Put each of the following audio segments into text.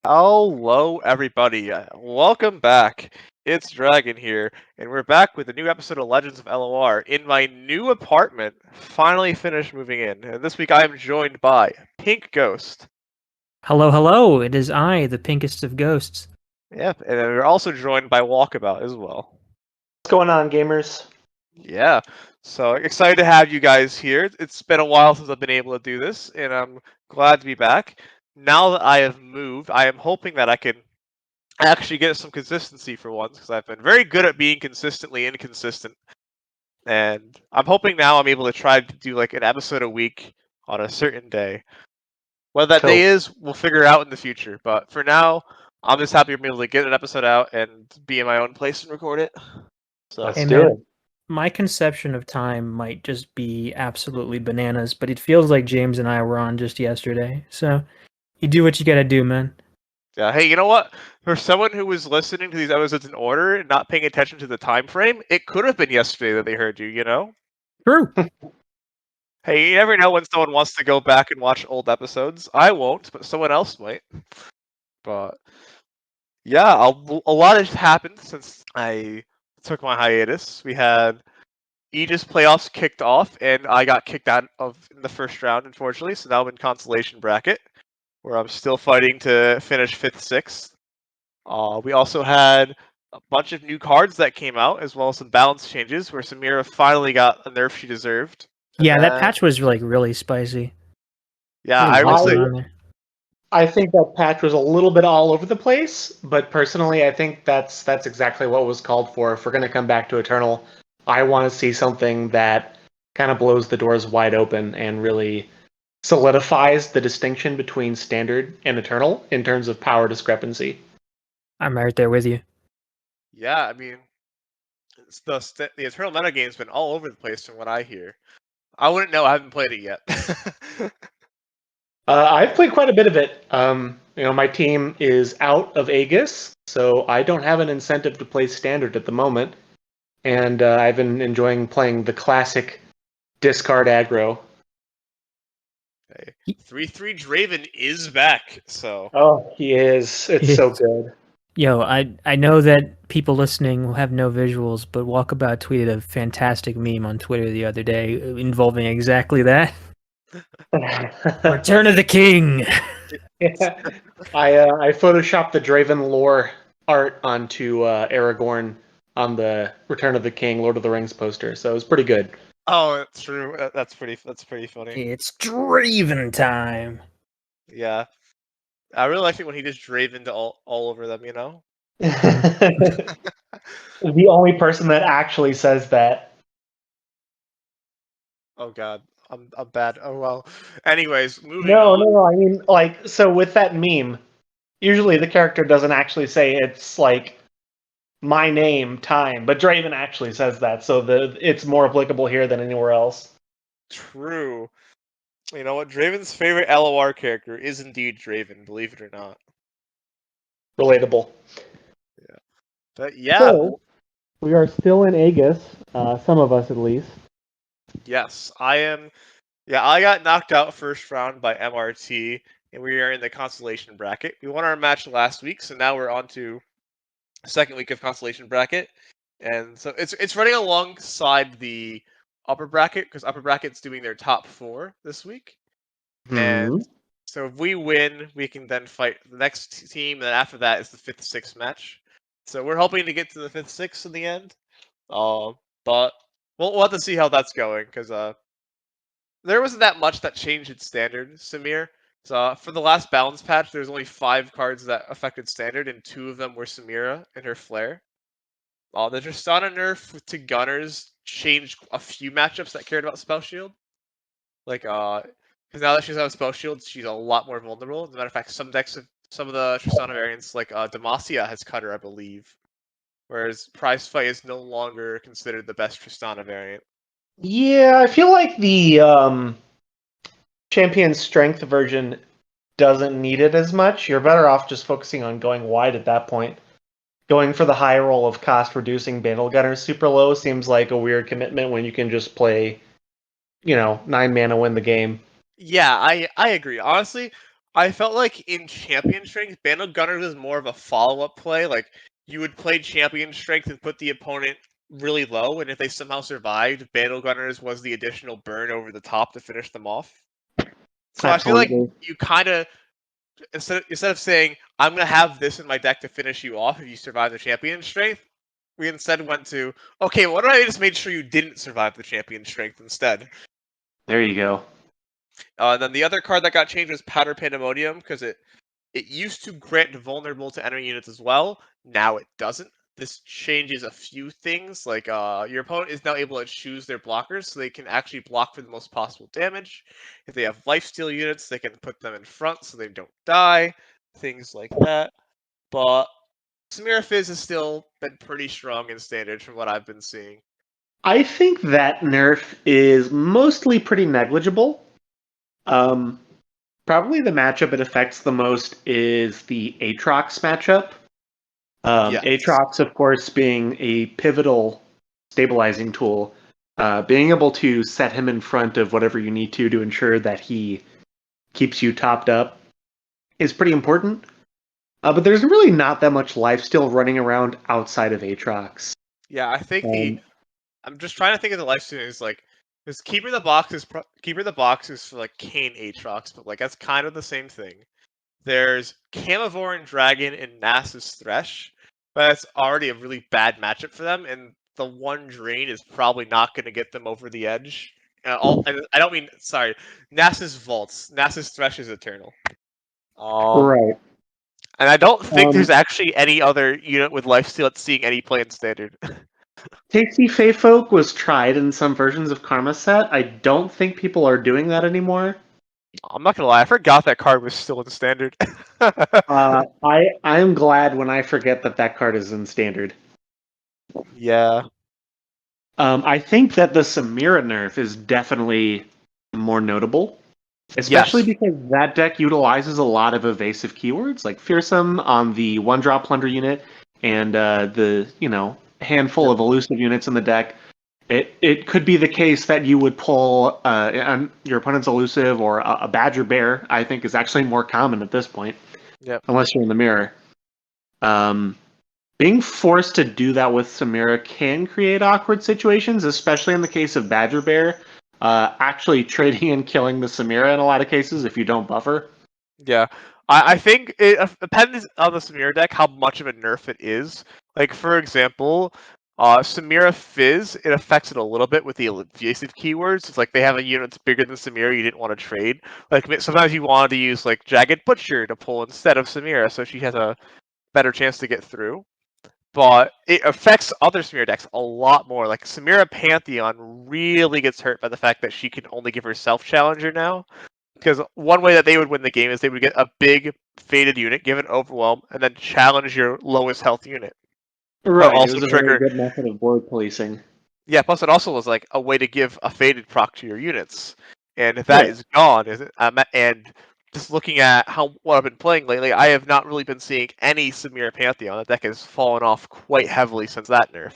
Hello, everybody. Welcome back. It's Dragon here, and we're back with a new episode of Legends of LOR in my new apartment. Finally finished moving in. And this week I am joined by PinkGhost. Hello, hello. It is I, the pinkest of ghosts. Yep, and then we're also joined by Walkabout as well. What's going on, gamers? Yeah, so excited to have you guys here. It's been a while since I've been able to do this, and I'm glad to be back. Now that I have moved, I am hoping that I can actually get some consistency for once, because I've been very good at being consistently inconsistent. And I'm hoping now I'm able to try to do like an episode a week on a certain day. What that day is, we'll figure out in the future. But for now, I'm just happy I'm able to get an episode out and be in my own place and record it. So Let's Hey, do man, it. my conception of time might just be absolutely bananas, but it feels like James and I were on just yesterday. So you do what you gotta do, man. yeah, hey, you know what? For someone who was listening to these episodes in order and not paying attention to the time frame, it could have been yesterday that they heard you, you know? True. Hey, you never know when someone wants to go back and watch old episodes. I won't, but someone else might. But yeah, a lot has happened since I took my hiatus. We had Aegis playoffs kicked off, and I got kicked out of in the first round, unfortunately. So now I'm in consolation bracket, where I'm still fighting to finish 5th, 6th. We also had a bunch of new cards that came out, as well as some balance changes, where Samira finally got a nerf she deserved. Yeah, that And, patch was like really spicy. yeah, Really I would lots say, going on there. I think that patch was a little bit all over the place, but personally, I think that's exactly what was called for. If we're going to come back to Eternal, I want to see something that kind of blows the doors wide open and really solidifies the distinction between Standard and Eternal in terms of power discrepancy. I'm right there with you. yeah, I mean, the Eternal metagame's been all over the place from what I hear. I wouldn't know. I haven't played it yet. I've played quite a bit of it. My team is out of Aegis, so I don't have an incentive to play Standard at the moment. And I've been enjoying playing the classic discard aggro. Okay. 3-3 Draven is back, so Oh, he is. It's so good. Yo, I know that people listening will have no visuals, but Walkabout tweeted a fantastic meme on Twitter the other day involving exactly that. Return of the King! Yeah. I photoshopped the Draven lore art onto Aragorn on the Return of the King, Lord of the Rings poster, so it was pretty good. oh, it's true. That's pretty funny. It's Draven time! Yeah, I really like it when he just Draven to all over them. You know. The only person that actually says that. Oh God, I'm bad. Oh well. Anyways, moving No, on. no. I mean, like, so with that meme, usually the character doesn't actually say it's like my name time, but Draven actually says that, so it's more applicable here than anywhere else. True. You know what? Draven's favorite LOR character is indeed Draven. Believe it or not. Relatable. Yeah. But yeah. So, we are still in Aegis, some of us at least. Yes, I am. Yeah, I got knocked out first round by MRT, and we are in the consolation bracket. We won our match last week, so now we're on to second week of consolation bracket, and so it's running alongside the upper bracket because upper bracket's doing their top 4 this week, and so if we win, we can then fight the next team. And then after that is the 5th, 6th match. So we're hoping to get to the 5th, 6th in the end. But we'll have to see how that's going because there wasn't that much that changed in standard, Samir. So for the last balance patch, there's only 5 cards that affected standard, and 2 of them were Samira and her flare. The Tristana nerf to Gunners changed a few matchups that cared about Spell Shield. Like, because now that she's out of Spell Shield, she's a lot more vulnerable. As a matter of fact, some of the Tristana variants, like Demacia, has cut her, I believe. Whereas Prize Fight is no longer considered the best Tristana variant. Yeah, I feel like the Champion Strength version doesn't need it as much. You're better off just focusing on going wide at that point. Going for the high roll of cost reducing Bandle Gunner super low seems like a weird commitment when you can just play, 9 mana win the game. Yeah, I agree. Honestly, I felt like in Champion Strength, Bandle Gunners was more of a follow-up play. Like, you would play Champion Strength and put the opponent really low, and if they somehow survived, Bandle Gunners was the additional burn over the top to finish them off. So I feel like Absolutely. you kind of, instead of saying, I'm going to have this in my deck to finish you off if you survive the Champion Strength, we instead went to, okay, what if I just made sure you didn't survive the Champion Strength instead? There you go. And then the other card that got changed was Powder Pandemonium, because it used to grant vulnerable to enemy units as well. Now it doesn't. This changes a few things, like your opponent is now able to choose their blockers, so they can actually block for the most possible damage. If they have lifesteal units, they can put them in front so they don't die, things like that. But Samira Fizz has still been pretty strong in standard from what I've been seeing. I think that nerf is mostly pretty negligible. Probably the matchup it affects the most is the Aatrox matchup. Yes. Aatrox, of course, being a pivotal stabilizing tool, being able to set him in front of whatever you need to ensure that he keeps you topped up is pretty important. But there's really not that much life still running around outside of Aatrox. Yeah, I think I'm just trying to think of the life students like, because Keeper the Box is for like Kane Aatrox, but like that's kind of the same thing. There's Camivore Dragon and Nasus Thresh, but that's already a really bad matchup for them, and the one drain is probably not going to get them over the edge. I don't mean, sorry, Nasus Vaults. Nasus Thresh is Eternal. Right. And I don't think there's actually any other unit with lifesteal that's seeing any play in standard. Tasty Fey Folk was tried in some versions of Karma Set. I don't think people are doing that anymore. I'm not gonna lie, I forgot that card was still in standard. I am glad when I forget that card is in standard. Yeah. I think that the Samira nerf is definitely more notable, especially because that deck utilizes a lot of evasive keywords, like Fearsome on the 1-drop Plunder unit, and the handful of elusive units in the deck. It could be the case that you would pull your opponent's elusive or a Badger Bear. I think is actually more common at this point, unless you're in the mirror. Being forced to do that with Samira can create awkward situations, especially in the case of Badger Bear. Actually trading and killing the Samira in a lot of cases if you don't buffer. Yeah. I think it depends on the Samira deck how much of a nerf it is. Like, for example, Samira Fizz, it affects it a little bit with the evasive keywords. It's like they have a unit that's bigger than Samira you didn't want to trade. Like, sometimes you wanted to use, like, Jagged Butcher to pull instead of Samira, so she has a better chance to get through. But it affects other Samira decks a lot more. Like, Samira Pantheon really gets hurt by the fact that she can only give herself Challenger now. Because one way that they would win the game is they would get a big faded unit, give it Overwhelm, and then challenge your lowest health unit. Right, Also it was a very good method of board policing. Yeah, plus it also was like a way to give a faded proc to your units. And if that is gone, and just looking at what I've been playing lately, I have not really been seeing any Samira Pantheon. That deck has fallen off quite heavily since that nerf.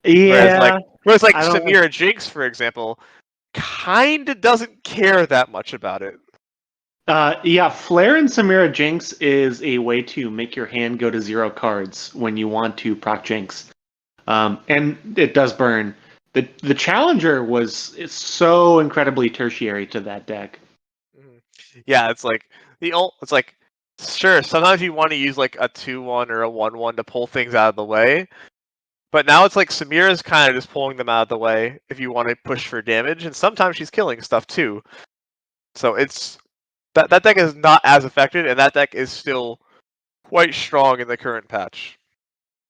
Yeah. Whereas Samira Jinx, for example, kinda doesn't care that much about it. Flare and Samira Jinx is a way to make your hand go to 0 cards when you want to proc Jinx. And it does burn. The Challenger was so incredibly tertiary to that deck. Yeah, it's like sure, sometimes you want to use like a 2-1 or a 1-1 to pull things out of the way. But now it's like Samira's kind of just pulling them out of the way if you want to push for damage, and sometimes she's killing stuff too. So it's that deck is not as affected, and that deck is still quite strong in the current patch.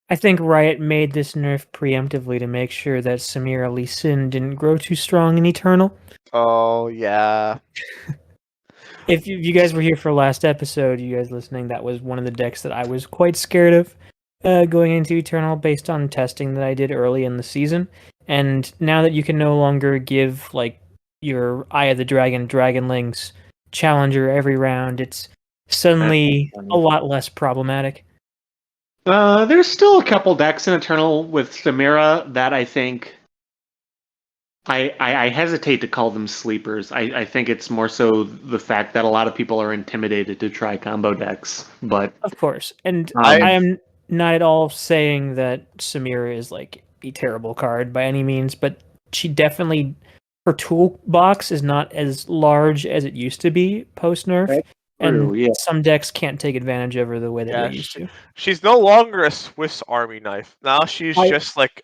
I think Riot made this nerf preemptively to make sure that Samira Lee Sin didn't grow too strong in Eternal. Oh, yeah. If you guys were here for last episode, you guys listening, that was one of the decks that I was quite scared of going into Eternal based on testing that I did early in the season. And now that you can no longer give like your Eye of the Dragonlings Challenger every round, it's suddenly a lot less problematic. There's still a couple decks in Eternal with Samira that I think I hesitate to call them sleepers. I think it's more so the fact that a lot of people are intimidated to try combo decks. But Of course. And I I am not at all saying that Samira is like a terrible card by any means, but she definitely, her toolbox is not as large as it used to be post nerf, that's and true. Yeah. some decks can't take advantage of her the way that they yeah, used to. she's no longer a Swiss Army knife. Now she's I just like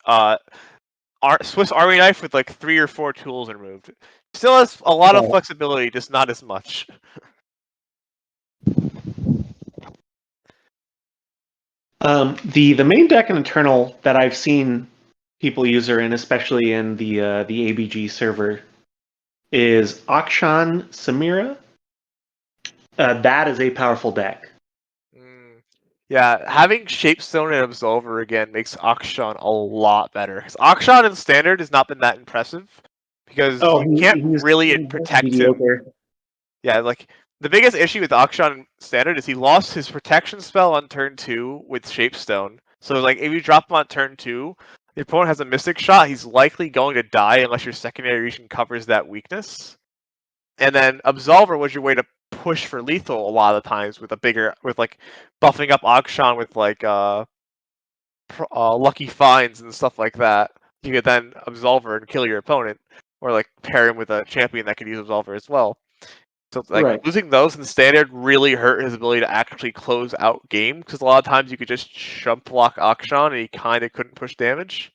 Swiss Army knife with like 3 or 4 tools removed. Still has a lot of yeah. flexibility, just not as much. The main deck in Eternal that I've seen people use her in, especially in the ABG server, is Akshan Samira. That is a powerful deck. Mm. Yeah, having Shapestone and Absolver again makes Akshan a lot better. Because Akshan in Standard has not been that impressive because Oh, you can't really he's protect him. mediocre. Yeah, like the biggest issue with Akshan in Standard is he lost his protection spell on turn 2 with Shapestone. So like if you drop him on turn 2, the opponent has a Mystic Shot, he's likely going to die unless your secondary region covers that weakness. And then Absolver was your way to push for lethal a lot of the times with like buffing up Akshan with like lucky finds and stuff like that. You could then Absolver and kill your opponent, or like pair him with a champion that could use Absolver as well. So like Right. losing those in Standard really hurt his ability to actually close out game because a lot of times you could just jump block Akshan and he kind of couldn't push damage.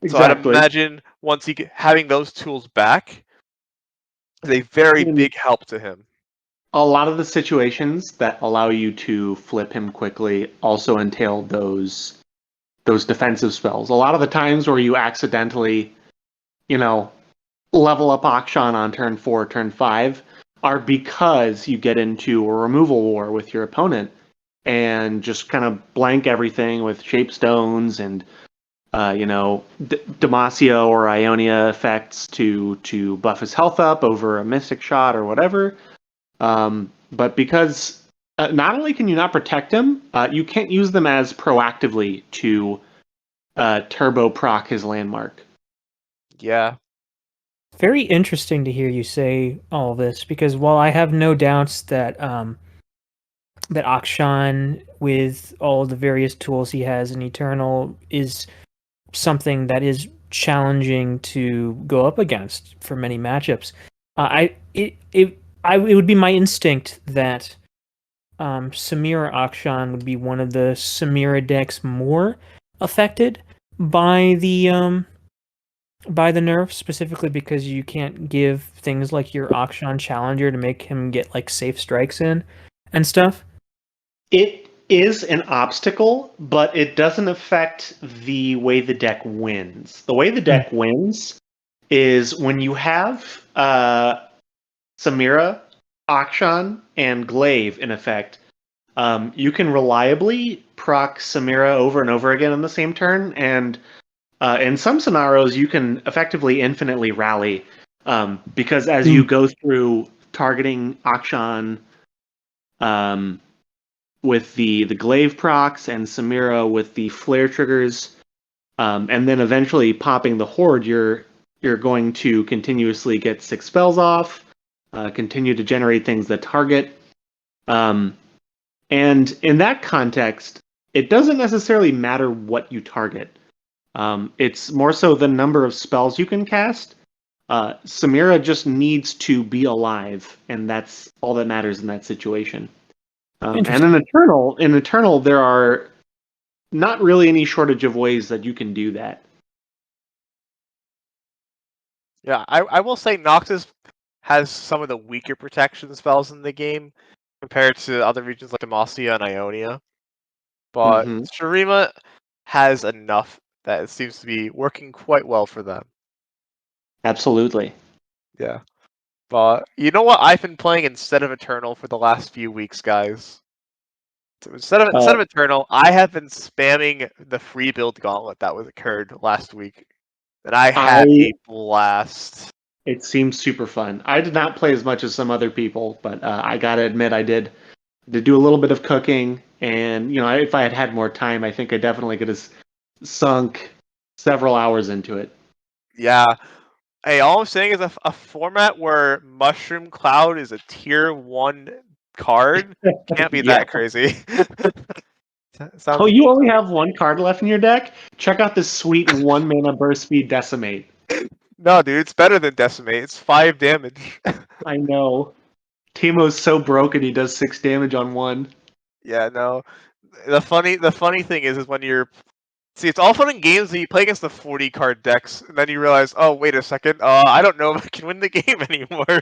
So I'd Exactly. imagine once having those tools back is a very big help to him. A lot of the situations that allow you to flip him quickly also entail those defensive spells. A lot of the times where you accidentally, you know, level up Akshan on turn 4, turn 5 are because you get into a removal war with your opponent and just kind of blank everything with shape stones and Damasio or Ionia effects to buff his health up over a mystic shot or whatever. But because not only can you not protect him, you can't use them as proactively to turbo proc his landmark. Yeah. Very interesting to hear you say all this, because while I have no doubts that that Akshan, with all the various tools he has in Eternal, is something that is challenging to go up against for many matchups. It would be my instinct that Samira Akshan would be one of the Samira decks more affected by the nerf, specifically because you can't give things like your Akshan Challenger to make him get like safe strikes in and stuff. It is an obstacle, but it doesn't affect the way the deck wins. The way the deck wins is when you have Samira, Akshan, and Glaive in effect. You can reliably proc Samira over and over again on the same turn, and in some scenarios, you can effectively infinitely rally because as you go through targeting Akshan with the glaive procs and Samira with the flare triggers, and then eventually popping the horde, you're going to continuously get 6 spells off, continue to generate things that target. And in that context, it doesn't necessarily matter what you target. It's more so the number of spells you can cast. Samira just needs to be alive, and that's all that matters in that situation. And in Eternal, there are not really any shortage of ways that you can do that. Yeah, I will say Noxus has some of the weaker protection spells in the game compared to other regions like Demacia and Ionia. But Mm-hmm. Shurima has enough that it seems to be working quite well for them. Absolutely. Yeah. But you know what I've been playing instead of Eternal for the last few weeks, guys? So instead of Eternal, I have been spamming the free build gauntlet that was occurred last week. And I had a blast. It seems super fun. I did not play as much as some other people, but I gotta admit I did do a little bit of cooking, and if I had had more time, I think I definitely could have sunk several hours into it. Yeah. Hey, all I'm saying is a format where Mushroom Cloud is a tier 1 card can't be Yeah. that crazy. Oh, Sounds you only have one card left in your deck? Check out this sweet 1 mana burst speed Decimate. no, dude. It's better than Decimate. It's 5 damage. I know. Teemo's so broken he does 6 damage on 1. Yeah, no. The funny thing is when you're see, it's all fun in games when you play against the 40 card decks, and then you realize, oh wait a second, I don't know if I can win the game anymore.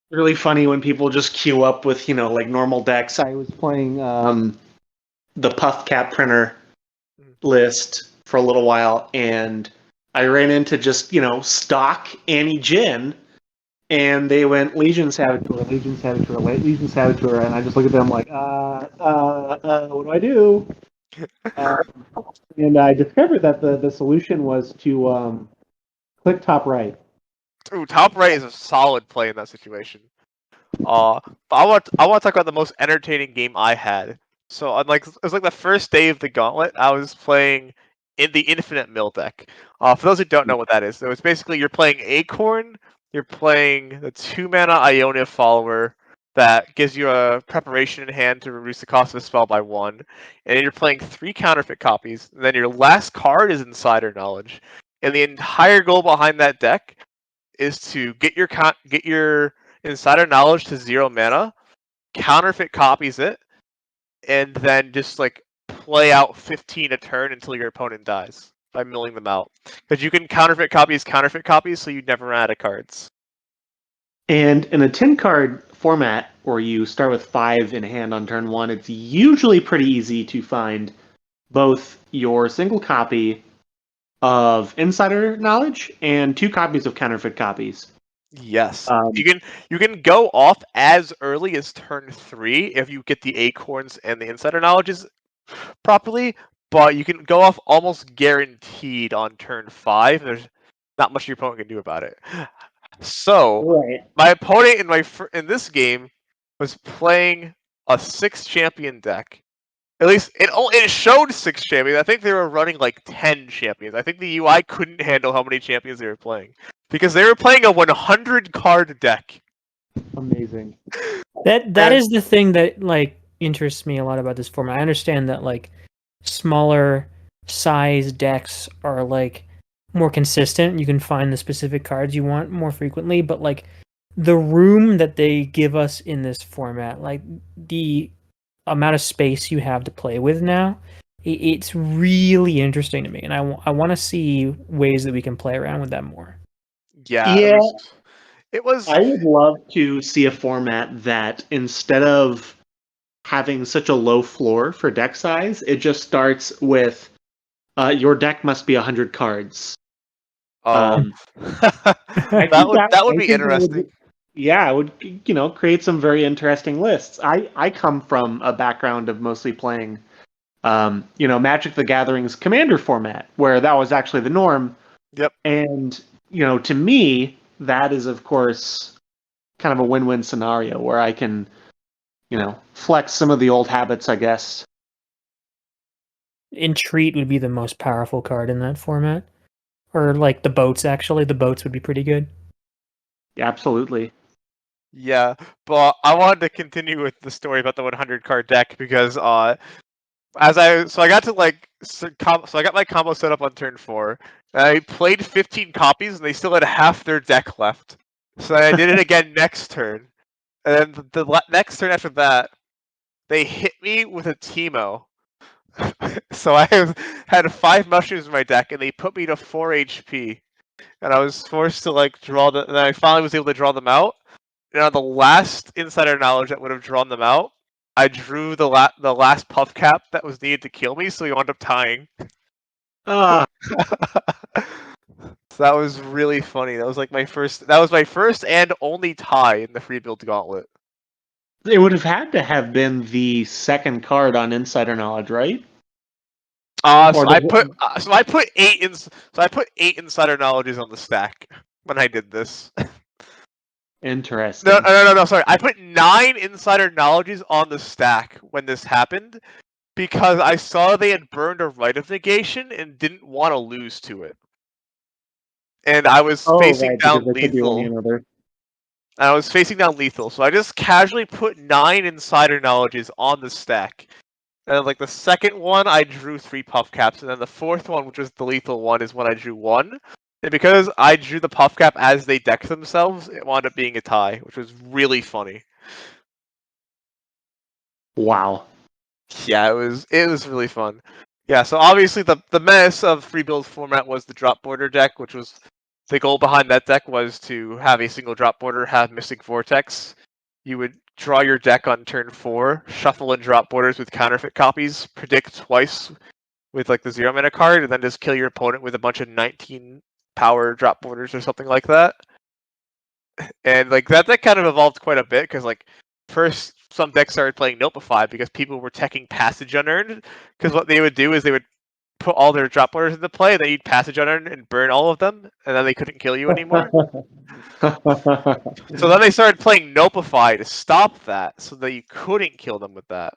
Really funny when people just queue up with, like normal decks. I was playing the Puff Cap printer list for a little while, and I ran into just, stock Annie Jin, and they went Legion Saboteur, Legion Saboteur, Legion Saboteur, and I just look at them like, what do I do? And I discovered that the solution was to click top right. Ooh, top right is a solid play in that situation. But I want to talk about the most entertaining game I had. So it was like the first day of the Gauntlet. I was playing in the Infinite Mill deck. For those who don't know what that is, so it's basically you're playing Acorn, you're playing the 2 mana Ionia follower that gives you a preparation in hand to reduce the cost of a spell by 1, and then you're playing 3 counterfeit copies. And then your last card is Insider Knowledge, and the entire goal behind that deck is to get your Insider Knowledge to 0 mana, counterfeit copies it, and then just like play out 15 a turn until your opponent dies by milling them out. Because you can counterfeit copies, so you never run out of cards. And in a 10 card format where you start with 5 in hand on turn 1, it's usually pretty easy to find both your single copy of Insider Knowledge and 2 copies of counterfeit copies. Yes, you can go off as early as turn 3 if you get the acorns and the Insider Knowledges properly, but you can go off almost guaranteed on turn 5. There's not much your opponent can do about it. So Right. my opponent in this game was playing a 6 champion deck. At least it showed 6 champions. I think they were running like 10 champions. I think the UI couldn't handle how many champions they were playing because they were playing a 100 card deck. Amazing. That is the thing that like interests me a lot about this format. I understand that like smaller size decks are like more consistent. You can find the specific cards you want more frequently, but like the room that they give us in this format, like the amount of space you have to play with now, it's really interesting to me, and I want to see ways that we can play around with that more. Yeah, Yeah, it was. I would love to see a format that instead of having such a low floor for deck size, it just starts with your deck must be 100 cards. That would be interesting. It would create some very interesting lists. I come from a background of mostly playing Magic the Gathering's Commander format, where that was actually the norm. Yep. And to me, that is of course kind of a win-win scenario where I can flex some of the old habits, I guess. Entreat would be the most powerful card in that format. Or like the boats, actually. The boats would be pretty good. Yeah, absolutely. Yeah, but I wanted to continue with the story about the 100 card deck because I got my combo set up on turn 4. And I played 15 copies and they still had half their deck left. So I did it again next turn. And then the next turn after that, they hit me with a Teemo. So I had 5 mushrooms in my deck and they put me to 4 HP. And I was forced to and I finally was able to draw them out. And on the last Insider Knowledge that would have drawn them out, I drew the last puff cap that was needed to kill me, so we wound up tying. Ah, So that was really funny. That was my first and only tie in the free build gauntlet. it would have had to have been the second card on Insider Knowledge, right? So I put 8 Insider Knowledges on the stack when I did this. Interesting. No, sorry. I put 9 Insider Knowledges on the stack when this happened because I saw they had burned a Rite of Negation and didn't want to lose to it. and I was facing right, down because they could be one lethal. another. I was facing down lethal, so I just casually put 9 insider knowledges on the stack. And then, like, the second one, I drew 3 puff caps, and then the fourth one, which was the lethal one, is when I drew 1. And because I drew the puff cap as they decked themselves, it wound up being a tie, which was really funny. Wow. Yeah, it was really fun. Yeah, so obviously the menace of free build format was the drop border deck, which was the goal behind that deck was to have a single drop border, have Mystic Vortex. You would draw your deck on turn 4, shuffle and drop borders with counterfeit copies, predict twice with like the 0 mana card, and then just kill your opponent with a bunch of 19 power drop borders or something like that. And like that deck kind of evolved quite a bit because like first some decks started playing Notify because people were teching Passage Unearned. Because what they would do is they would put all their drop borders into play, then you'd Passage Unearned and burn all of them, and then they couldn't kill you anymore. So then they started playing Notify to stop that, so that you couldn't kill them with that.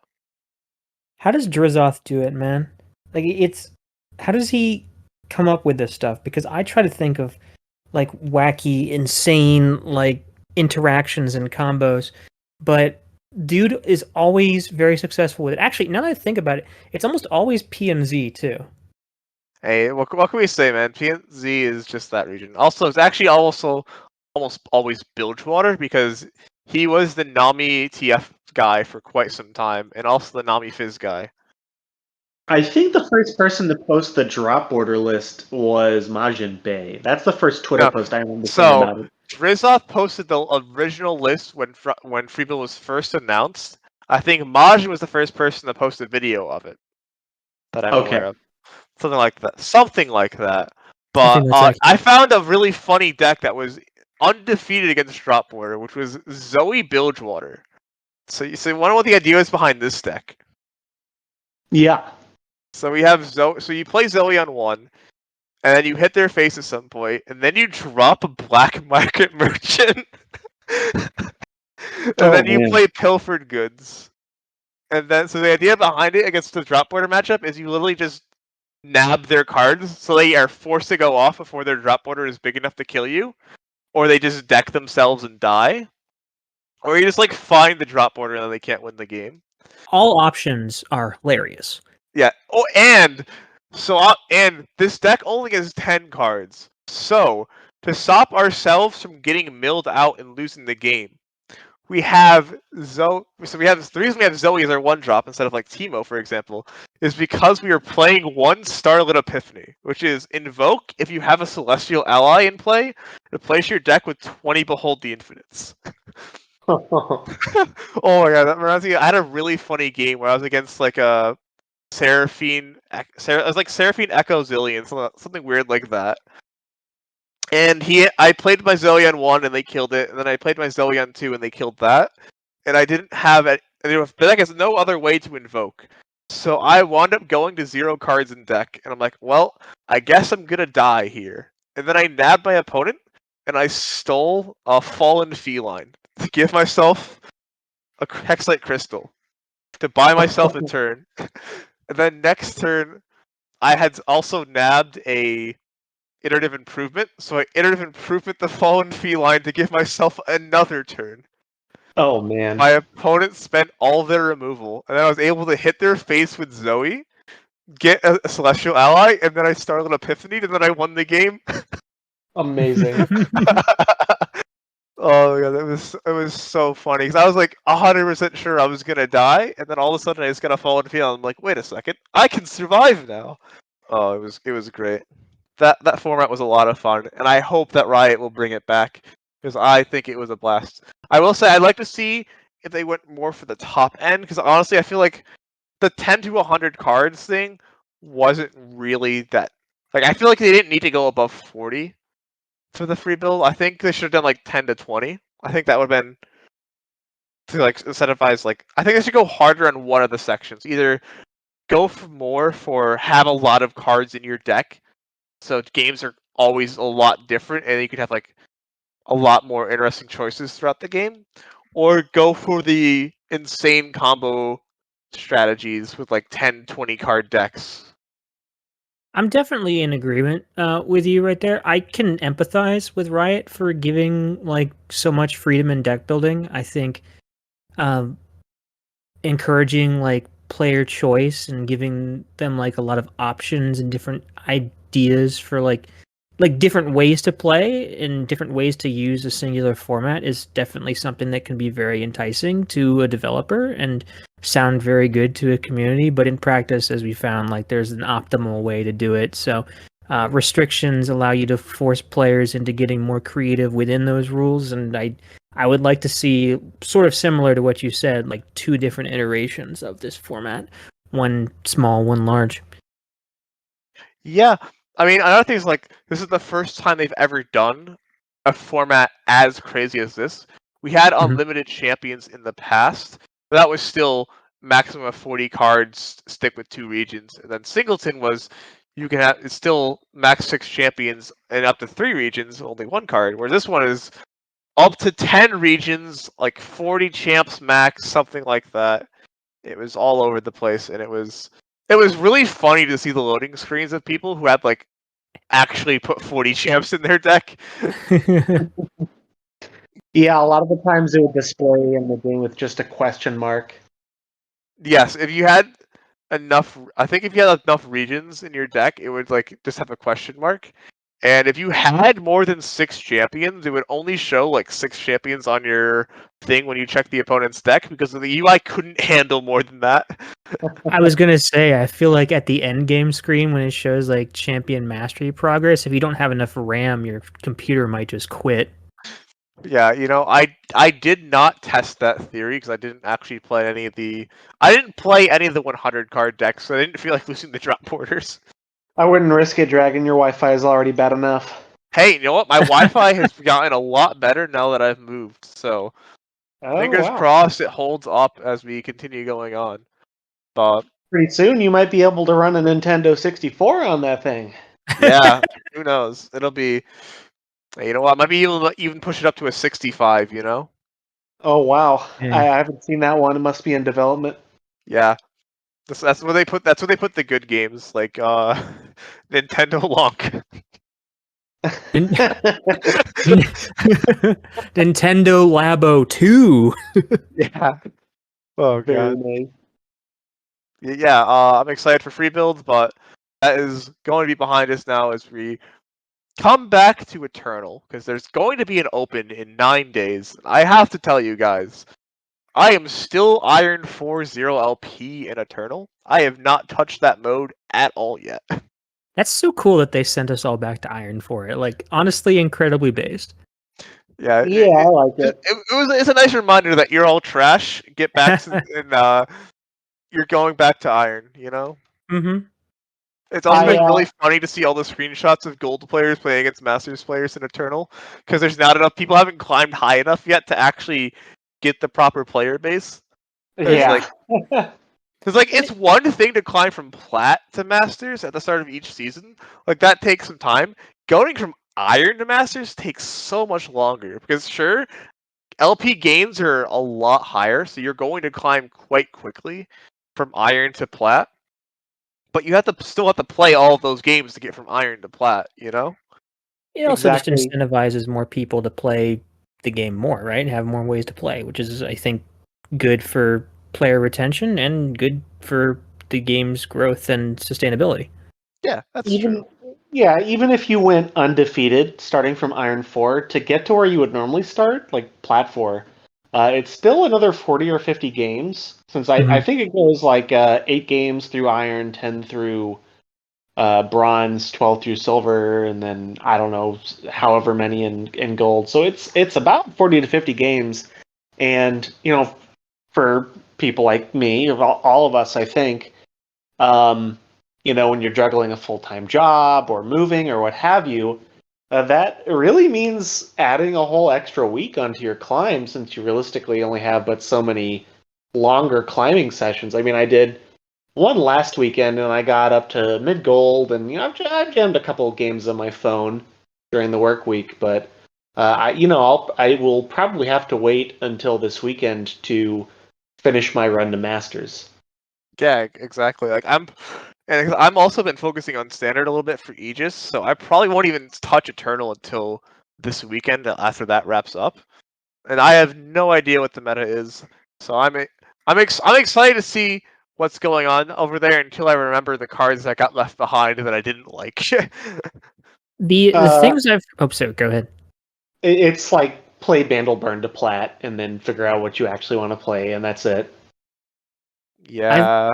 How does Drizzoth do it, man? Like, it's how does he come up with this stuff? Because I try to think of like wacky, insane like interactions and combos, but dude is always very successful with it. Actually, now that I think about it, it's almost always PNZ too. Hey, what can we say, man? PNZ is just that region. Also, it's actually also almost always Bilgewater because he was the Nami TF guy for quite some time, and also the Nami Fizz guy. I think the first person to post the drop order list was Majin Bay. That's the first Twitter post I remember seeing about it. Drizzoth posted the original list when Freebuild was first announced. I think Majin was the first person to post a video of it that I'm aware of. Something like that. Something like that. But I found a really funny deck that was undefeated against drop border, which was Zoe Bilgewater. So you want to know what the idea is behind this deck? Yeah. So we have Zoe. So you play Zoe on 1, and then you hit their face at some point, and then you drop a Black Market Merchant, and then you play Pilfered Goods. And then, so the idea behind it against the drop border matchup is you literally just nab their cards, so they are forced to go off before their drop border is big enough to kill you, or they just deck themselves and die, or you just like find the drop border and then they can't win the game. All options are hilarious. Yeah. Oh, and this deck only has 10 cards. So to stop ourselves from getting milled out and losing the game, we have Zoe. So the reason we have Zoe as our 1-drop instead of like Teemo, for example, is because we are playing 1 Starlit Epiphany, which is invoke if you have a Celestial ally in play, replace your deck with 20 Behold the Infinites. Oh my god, that reminds me. I had a really funny game where I was against like a Seraphine. It was like Seraphine Echo Zillion, something weird like that. And I played my Zoe on 1 and they killed it, and then I played my Zoe on 2 and they killed that. And I didn't have it. The deck has no other way to invoke. So I wound up going to 0 cards in deck, and I'm like, well, I guess I'm gonna die here. And then I nabbed my opponent, and I stole a Fallen Feline to give myself a Hexlite Crystal to buy myself a turn. And then next turn, I had also nabbed a Iterative Improvement, so I Iterative Improvement the Fallen Feline to give myself another turn. Oh man. My opponent spent all their removal, and then I was able to hit their face with Zoe, get a Celestial ally, and then I started Epiphany, and then I won the game. Amazing. Oh my god, it was so funny because I was like 100% sure I was gonna die, and then all of a sudden I just got a Fallen Feline. I'm like, wait a second, I can survive now. Oh, it was great. That format was a lot of fun, and I hope that Riot will bring it back because I think it was a blast. I will say I'd like to see if they went more for the top end because honestly I feel like the 10 to 100 cards thing wasn't really that. Like I feel like they didn't need to go above 40 for the free build. I think they should have done like 10 to 20. I think that would have been to like incentivize. Like I think they should go harder on one of the sections. Either go for more for have a lot of cards in your deck so games are always a lot different, and you could have like a lot more interesting choices throughout the game, or go for the insane combo strategies with like 10, 20 card decks. I'm definitely in agreement with you right there. I can empathize with Riot for giving like so much freedom in deck building. I think um, encouraging like player choice and giving them like a lot of options and different ideas for like different ways to play and different ways to use a singular format is definitely something that can be very enticing to a developer and sound very good to a community. But in practice, as we found, like there's an optimal way to do it. So restrictions allow you to force players into getting more creative within those rules, and I would like to see, sort of similar to what you said, like two different iterations of this format, one small, one large. Yeah, I mean, another thing is like this is the first time they've ever done a format as crazy as this. We had Mhm. unlimited champions in the past, but that was still maximum of 40 cards, stick with 2 regions, and then Singleton was you can have it's still max 6 champions and up to 3 regions, only 1 card. Whereas this one is up to 10 regions, like 40 champs max, something like that. It was all over the place, and it was really funny to see the loading screens of people who had like actually put 40 champs in their deck. Yeah, a lot of the times it would display in the game with just a question mark. Yes, if you had enough, I think if you had enough regions in your deck, it would like just have a question mark. And if you had more than 6 champions, it would only show like 6 champions on your thing when you check the opponent's deck because the UI couldn't handle more than that. I was gonna say, I feel like at the end game screen when it shows like champion mastery progress, if you don't have enough RAM, your computer might just quit. Yeah, I did not test that theory because I didn't actually play any of the. I didn't play any of the 100 card decks, so I didn't feel like losing the drop borders. I wouldn't risk it, Dragon. Your Wi-Fi is already bad enough. Hey, you know what? My Wi-Fi has gotten a lot better now that I've moved. So Oh, fingers wow. crossed it holds up as we continue going on. But Pretty soon you might be able to run a Nintendo 64 on that thing. yeah, who knows? It'll be. You know what? I might be able to even push it up to a 65. Oh, wow. Yeah. I haven't seen that one. It must be in development. Yeah. That's where they put. That's where they put the good games, like Nintendo Lonk. Nintendo Labo 2. Yeah. Oh Very god. nice. Yeah. I'm excited for free builds, but that is going to be behind us now as we come back to Eternal because there's going to be an open in 9 days. I have to tell you guys, I am still Iron 40 LP in Eternal. I have not touched that mode at all yet. That's so cool that they sent us all back to Iron for it. Like, honestly, incredibly based. Yeah, Yeah, I like it. it's a nice reminder that you're all trash. Get back to and you're going back to Iron. Hmm. It's also I been really funny to see all the screenshots of gold players playing against Masters players in Eternal because there's not enough people haven't climbed high enough yet to actually get the proper player base. There's yeah. it's one thing to climb from plat to masters at the start of each season. Like that takes some time. Going from iron to masters takes so much longer because sure, LP gains are a lot higher, so you're going to climb quite quickly from iron to plat. But you still have to play all of those games to get from iron to plat. It also just Exactly. incentivizes more people to play the game more, right? And have more ways to play, which is, I think, good for player retention and good for the game's growth and sustainability. Yeah, that's Even true. yeah, even if you went undefeated starting from Iron 4 to get to where you would normally start, like Plat 4, it's still another 40 or 50 games since I Mhm. think it goes like 8 games through Iron, 10 through Bronze, 12 through Silver, and then I don't know however many in Gold. So it's about 40 to 50 games, and for people like me, of all of us, I think, um, when you're juggling a full time job or moving or what have you, that really means adding a whole extra week onto your climb since you realistically only have but so many longer climbing sessions. I mean, I did one last weekend and I got up to mid gold, and I've jammed a couple of games on my phone during the work week, but I will probably have to wait until this weekend to finish my run to masters. Yeah, exactly. Like And I'm also been focusing on standard a little bit for Aegis, so I probably won't even touch Eternal until this weekend after that wraps up. And I have no idea what the meta is, so I'm excited to see what's going on over there until I remember the cards that got left behind that I didn't like. The things I've so go ahead. It's like play Bandle Burn to Plat and then figure out what you actually want to play, and that's it. Yeah.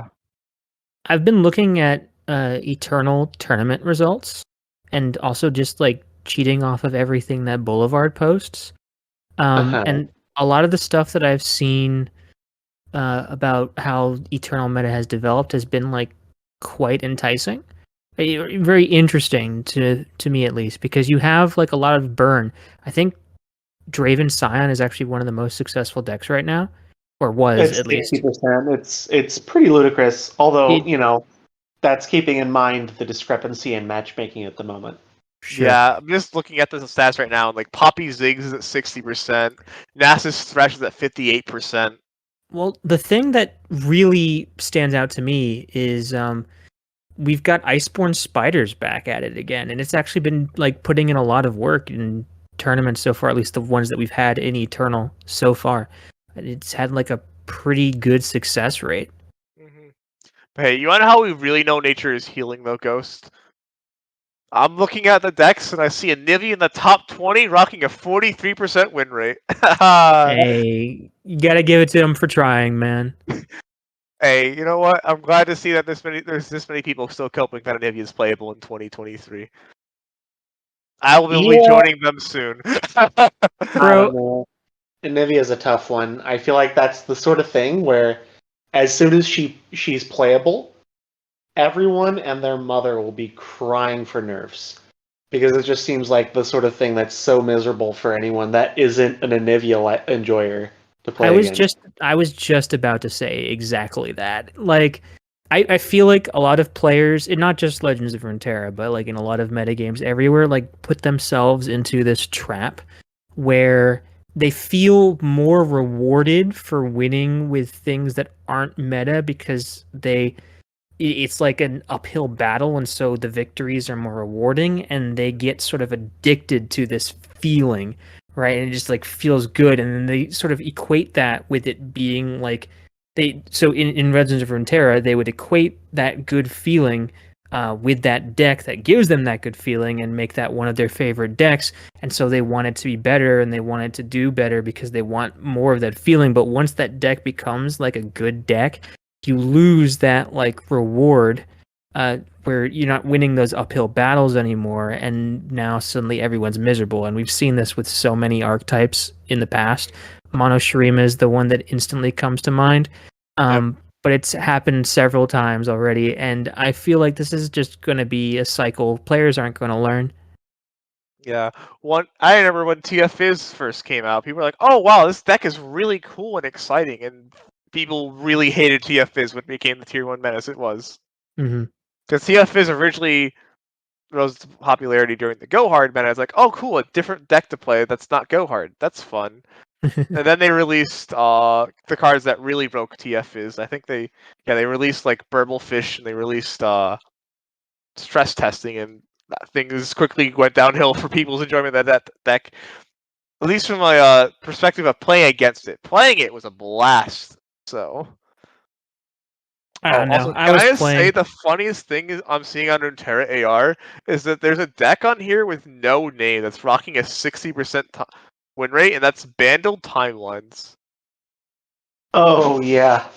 I've been looking at Eternal tournament results and also just like cheating off of everything that Boulevard posts. Uh-huh. And a lot of the stuff that I've seen about how Eternal meta has developed has been like quite enticing. Very interesting to me at least, because you have like a lot of burn. I think Draven Scion is actually one of the most successful decks right now, or was It's at least. 60%. It's pretty ludicrous, although, It that's keeping in mind the discrepancy in matchmaking at the moment. sure. Yeah, I'm just looking at the stats right now, and like Poppy Ziggs is at 60%, Nasus Thresh is at 58%. Well, the thing that really stands out to me is we've got Iceborne Spiders back at it again, and it's actually been like putting in a lot of work in tournaments so far, at least the ones that we've had in Eternal so far. It's had like a pretty good success rate. But hey, you wanna know how we really know nature is healing though, Ghost? I'm looking at the decks and I see a Nivy in the top 20 rocking a 43% win rate. Hey, you gotta give it to him for trying, man. Hey, you know what? I'm glad to see that there's this many people still coping that Nivy is playable in 2023. I will be Yeah, joining them soon. I Bro, don't know. Anivia is a tough one. I feel like that's the sort of thing where as soon as she's playable, everyone and their mother will be crying for nerfs. Because it just seems like the sort of thing that's so miserable for anyone that isn't an Anivia enjoyer to I play was against. just about to say exactly that. Like, I feel like a lot of players, and not just Legends of Runeterra, but like in a lot of metagames everywhere, like put themselves into this trap where they feel more rewarded for winning with things that aren't meta because it's like an uphill battle, and so the victories are more rewarding, and they get sort of addicted to this feeling, right? And it just like feels good, and then they sort of equate that with it being like in Legends of Runeterra, they would equate that good feeling with that deck that gives them that good feeling and make that one of their favorite decks, and so they want it to be better and they want it to do better because they want more of that feeling. But once that deck becomes like a good deck, you lose that like reward where you're not winning those uphill battles anymore, and now suddenly everyone's miserable. And we've seen this with so many archetypes in the past. Mono Shurima is the one that instantly comes to mind. Yep. But it's happened several times already, and I feel like this is just going to be a cycle. Players aren't going to learn. Yeah. I remember when TF Fizz first came out, people were like, "Oh wow, this deck is really cool and exciting," and people really hated TF Fizz when it became the tier 1 menace it was. Mm-hmm. Because TF Fizz originally rose to popularity during the Go Hard meta. It's like, oh cool, a different deck to play that's not Go Hard. That's fun. And then they released the cards that really broke TF Fizz. I think they released like Burblefish, and they released stress testing, and things quickly went downhill for people's enjoyment of that deck. At least from my perspective of playing against it. Playing it was a blast. So. I Oh, don't know. also, I can was I just say playing. the funniest thing is I'm seeing on Runeterra AR is that there's a deck on here with no name that's rocking a 60% win rate, and that's Bandled Timelines. Oh yeah.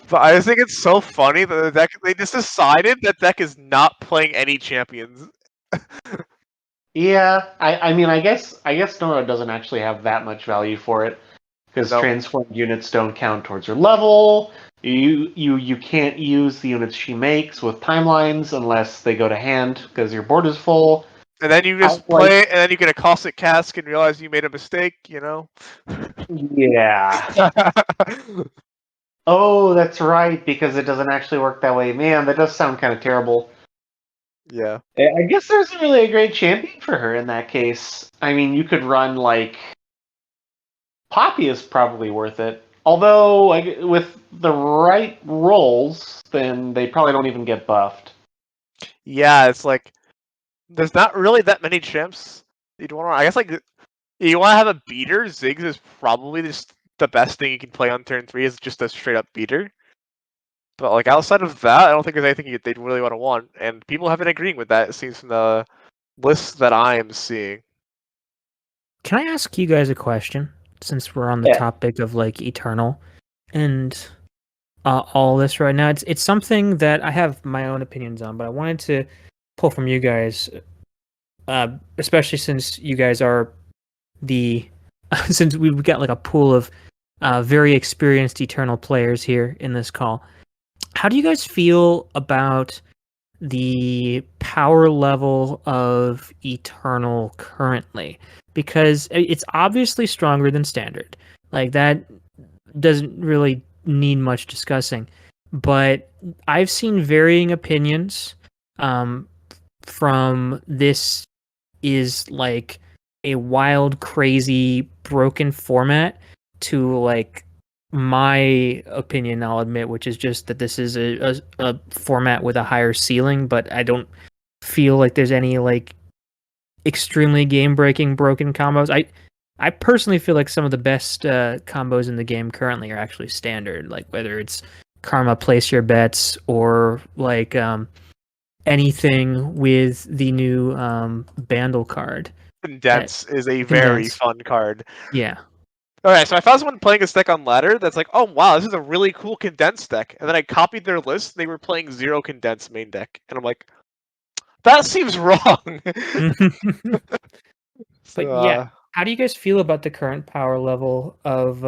But I just think it's so funny that the deck they just decided that deck is not playing any champions. Yeah, I mean, I guess Nora doesn't actually have that much value for it because No, transformed units don't count towards her level. You can't use the units she makes with timelines unless they go to hand because your board is full. and then you I just like, play it, and then you get a caustic cask and realize you made a mistake. yeah. Oh, that's right, because it doesn't actually work that way. Man, that does sound kind of terrible. Yeah. I guess there's really a great champion for her in that case. I mean, you could run like Poppy is probably worth it. Although with the right rolls, then they probably don't even get buffed. Yeah, it's like there's not really that many chimps. You'd want to. I guess like you want to have a beater. Ziggs is probably just the best thing you can play on turn 3 is just a straight up beater. But like outside of that, I don't think there's anything they'd really want, and people have been agreeing with that. It seems from the lists that I am seeing. Can I ask you guys a question? Since we're on the Yeah. topic of like Eternal and all this right now, it's something that I have my own opinions on, but I wanted to pull from you guys, especially since you guys are the since we've got like a pool of very experienced Eternal players here in this call. How do you guys feel about the power level of Eternal currently? Because it's obviously stronger than Standard. Like, that doesn't really need much discussing. But I've seen varying opinions from this is like a wild, crazy, broken format to like my opinion, I'll admit, which is just that this is a format with a higher ceiling, but I don't feel like there's any like extremely game breaking broken combos. I personally feel like some of the best combos in the game currently are actually standard, like whether it's Karma Place Your Bets or like anything with the new Bandle card. Condense is a very Condense. fun card. Yeah. Alright, so I found someone playing a deck on ladder that's like, oh wow, this is a really cool condense deck. And then I copied their list, and they were playing 0 condense main deck. And I'm like, that seems wrong. But So, yeah, how do you guys feel about the current power level of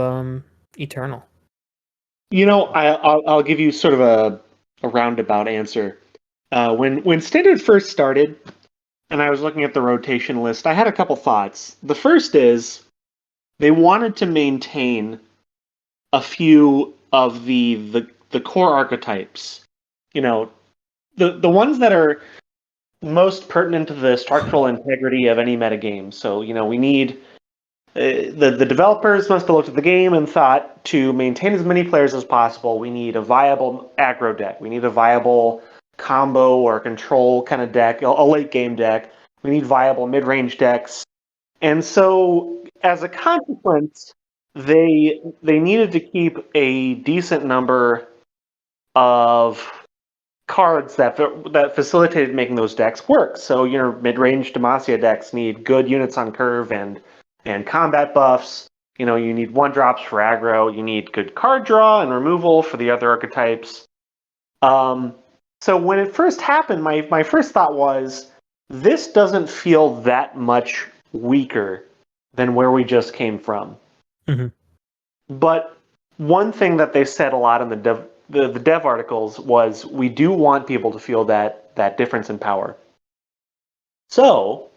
Eternal? I'll give you sort of a roundabout answer. When Standard first started, and I was looking at the rotation list, I had a couple thoughts. The first is they wanted to maintain a few of the core archetypes. The ones that are most pertinent to the structural integrity of any metagame. So, we need the developers must have looked at the game and thought to maintain as many players as possible, we need a viable aggro deck. We need a viable combo or control kind of deck, a late game deck. We need viable mid range decks. And so, as a consequence, they needed to keep a decent number of cards that facilitated making those decks work. So mid-range Demacia decks need good units on curve and combat buffs. You need 1-drops for aggro. You need good card draw and removal for the other archetypes. So when it first happened, my first thought was, this doesn't feel that much weaker than where we just came from. Mm-hmm. But one thing that they said a lot in the dev articles was, we do want people to feel that difference in power. So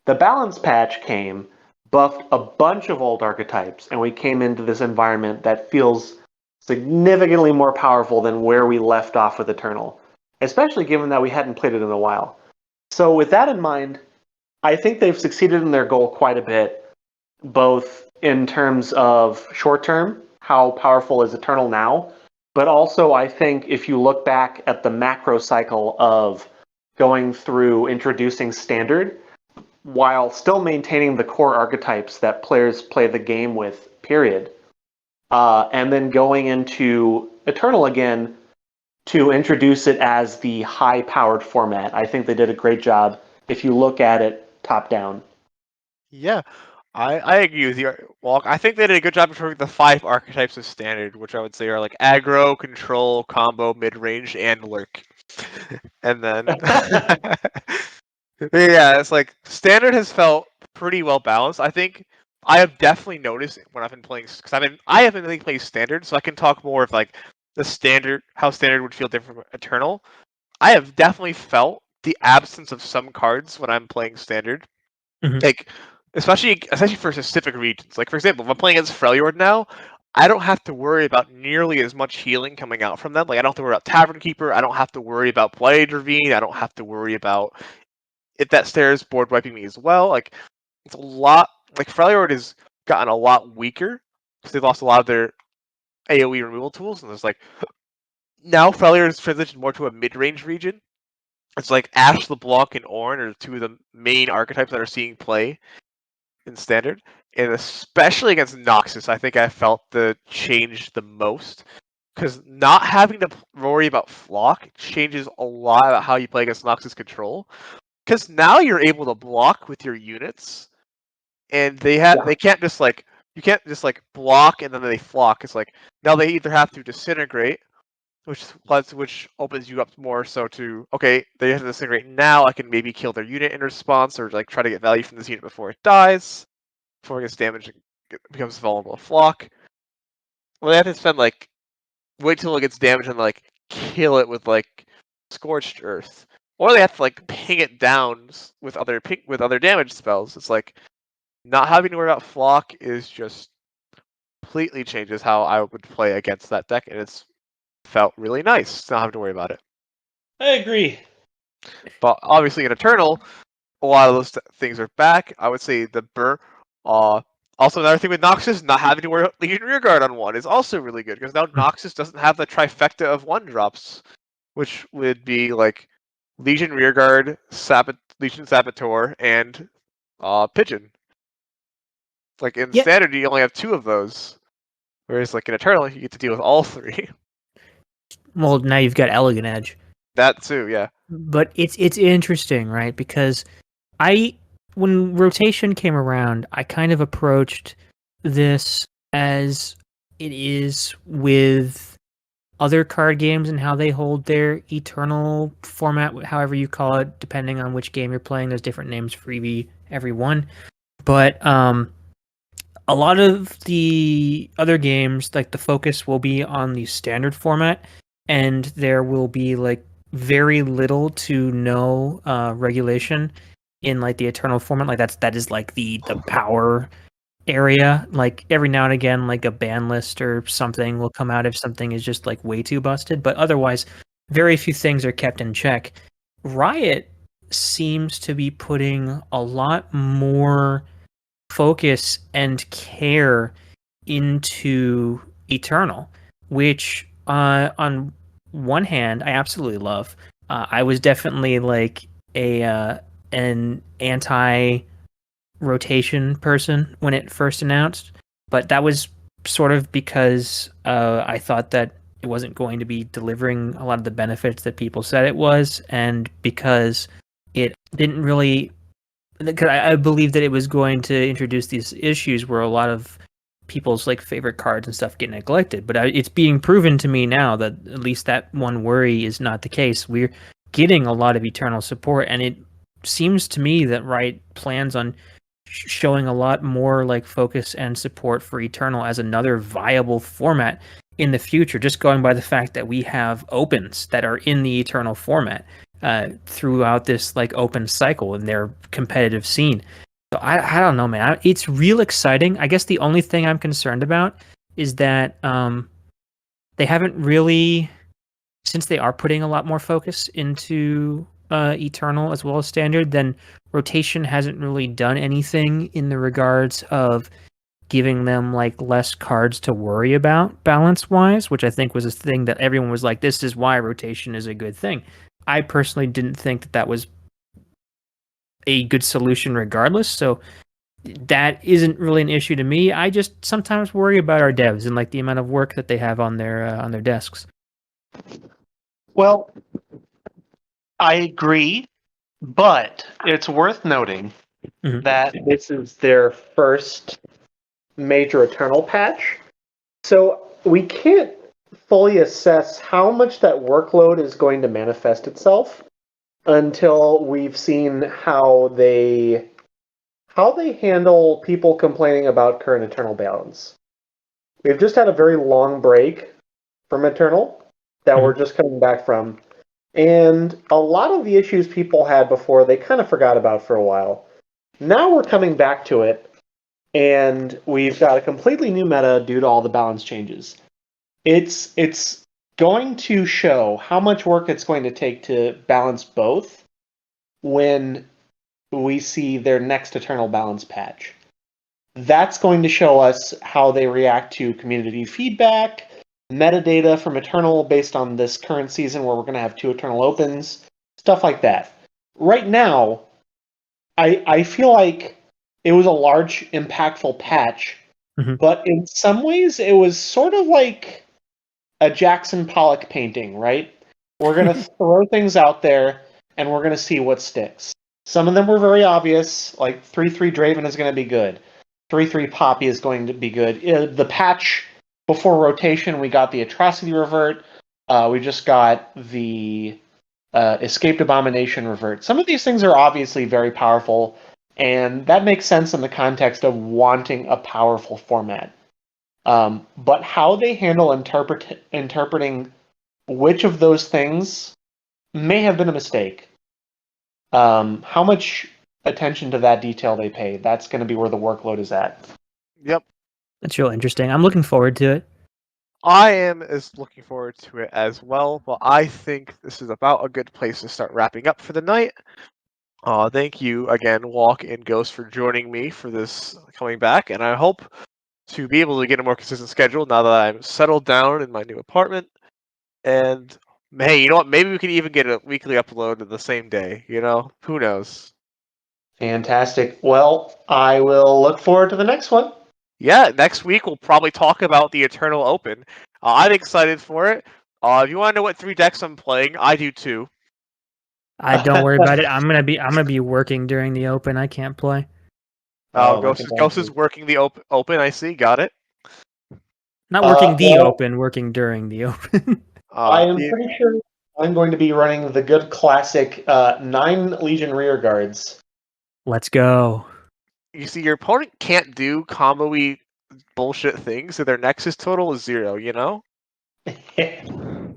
the balance patch came, buffed a bunch of old archetypes, and we came into this environment that feels significantly more powerful than where we left off with Eternal, especially given that we hadn't played it in a while. So with that in mind, I think they've succeeded in their goal quite a bit, both in terms of short term, how powerful is Eternal now, but also I think if you look back at the macro cycle of going through introducing Standard, while still maintaining the core archetypes that players play the game with, period, and then going into Eternal again to introduce it as the high-powered format. I think they did a great job if you look at it top down. yeah, I agree with you, Walk. I think they did a good job of showing the 5 archetypes of Standard, which I would say are like aggro, control, combo, mid-range, and lurk. And then, yeah, it's like Standard has felt pretty well balanced. I think I have definitely noticed when I've been playing, because I haven't really played Standard, so I can talk more of like the Standard, how Standard would feel different from Eternal. I have definitely felt the absence of some cards when I'm playing Standard. Mhm. Like, especially for specific regions. Like, for example, if I'm playing against Freljord now, I don't have to worry about nearly as much healing coming out from them. Like, I don't have to worry about Tavern Keeper. I don't have to worry about Blade Ravine. I don't have to worry about if that stairs board wiping me as well. Like, it's a lot. Like, Freljord has gotten a lot weaker because they lost a lot of their AoE removal tools, and there's like now Freljord has transitioned more to a mid-range region. It's like Ash, LeBlanc, and Ornn are two of the main archetypes that are seeing play in Standard, and especially against Noxus, I think I felt the change the most. Because not having to worry about Flock changes a lot about how you play against Noxus control. Because now you're able to block with your units, and they can't just like you can't just like block and then they flock. It's like now they either have to disintegrate, which opens you up more so to okay, they have to disintegrate now. I can maybe kill their unit in response, or like try to get value from this unit before it dies, before it gets damaged and becomes vulnerable to flock. Well, they have to spend like wait till it gets damaged and like kill it with like scorched earth, or they have to like ping it down with other damage spells. It's like not having to worry about flock is just completely changes how I would play against that deck, and it's felt really nice not having to worry about it. I agree. But obviously in Eternal, a lot of those things are back. I would say the burn. Also, another thing with Noxus, not having to worry about Legion Rearguard on one is also really good because now Noxus doesn't have the trifecta of one drops, which would be like Legion Rearguard, Legion Saboteur, and Pigeon. Like in Standard, you only have 2 of those, whereas like in Eternal, you get to deal with all 3. Well, now you've got Elegant Edge. That too, yeah. But it's interesting, right? Because when rotation came around, I kind of approached this as it is with other card games and how they hold their eternal format, however you call it, depending on which game you're playing. There's different names for every one. But a lot of the other games, like the focus will be on the standard format, and there will be like very little to no regulation in like the eternal format. Like that is like the power area. Like every now and again, like a ban list or something will come out if something is just like way too busted. But otherwise, very few things are kept in check. Riot seems to be putting a lot more focus and care into Eternal, which on one hand I absolutely love. I was definitely like an anti rotation person when it first announced, but that was sort of because I thought that it wasn't going to be delivering a lot of the benefits that people said it was, and because it didn't really. Because I believe that it was going to introduce these issues where a lot of people's like favorite cards and stuff get neglected. But it's being proven to me now that at least that one worry is not the case. We're getting a lot of Eternal support, and it seems to me that Riot plans on showing a lot more like focus and support for Eternal as another viable format in the future. Just going by the fact that we have opens that are in the Eternal format throughout this like open cycle in their competitive scene. So I don't know, man. It's real exciting. I guess the only thing I'm concerned about is that they haven't really, since they are putting a lot more focus into Eternal as well as Standard, then rotation hasn't really done anything in the regards of giving them like less cards to worry about balance wise, which I think was a thing that everyone was like, this is why rotation is a good thing. I personally didn't think that that was a good solution regardless, so that isn't really an issue to me. I just sometimes worry about our devs and like the amount of work that they have on their desks. Well, I agree, but it's worth noting that this is their first major Eternal patch, so we can't fully assess how much that workload is going to manifest itself until we've seen how they handle people complaining about current Eternal balance. We've just had a very long break from Eternal that we're just coming back from, and a lot of the issues people had before they kind of forgot about for a while. Now we're coming back to it, and we've got a completely new meta due to all the balance changes. It's going to show how much work it's going to take to balance both when we see their next Eternal balance patch. That's going to show us how they react to community feedback, metadata from Eternal based on this current season where we're going to have 2 Eternal Opens, stuff like that. Right now, I feel like it was a large, impactful patch, but in some ways it was sort of like a Jackson Pollock painting, right? We're going to throw things out there, and we're going to see what sticks. Some of them were very obvious, like 3-3 Draven is going to be good. 3-3 Poppy is going to be good. The patch before rotation, we got the Atrocity Revert. We just got the Escaped Abomination Revert. Some of these things are obviously very powerful, and that makes sense in the context of wanting a powerful format. But how they handle interpreting which of those things may have been a mistake. How much attention to that detail they pay, that's going to be where the workload is at. Yep. That's real interesting. I'm looking forward to it. I am looking forward to it as well. Well, I think this is about a good place to start wrapping up for the night. Thank you again, Walk and Ghost, for joining me for this coming back, and I hope to be able to get a more consistent schedule now that I'm settled down in my new apartment. And hey, you know what? Maybe we can even get a weekly upload the same day. You know, who knows? Fantastic. Well, I will look forward to the next one. Yeah, next week we'll probably talk about the Eternal Open. I'm excited for it. If you want to know what 3 decks I'm playing, I do too. Don't worry about it. I'm gonna be working during the open. I can't play. Ghost is working the open. I see. Got it. Not working open, working during the open. I am pretty sure I'm going to be running the good classic 9 Legion rear guards. Let's go. You see, your opponent can't do combo-y bullshit things, so their Nexus total is 0, you know? I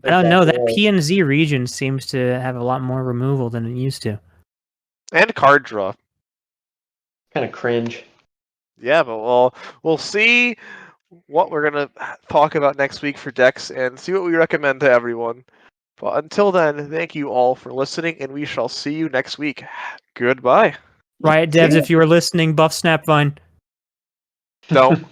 don't know. That P and Z region seems to have a lot more removal than it used to. And card draw. Kind of cringe. Yeah, but we'll see what we're going to talk about next week for decks and see what we recommend to everyone. But until then, thank you all for listening, and we shall see you next week. Goodbye. Riot devs, if you were listening, buff Snapvine. Don't.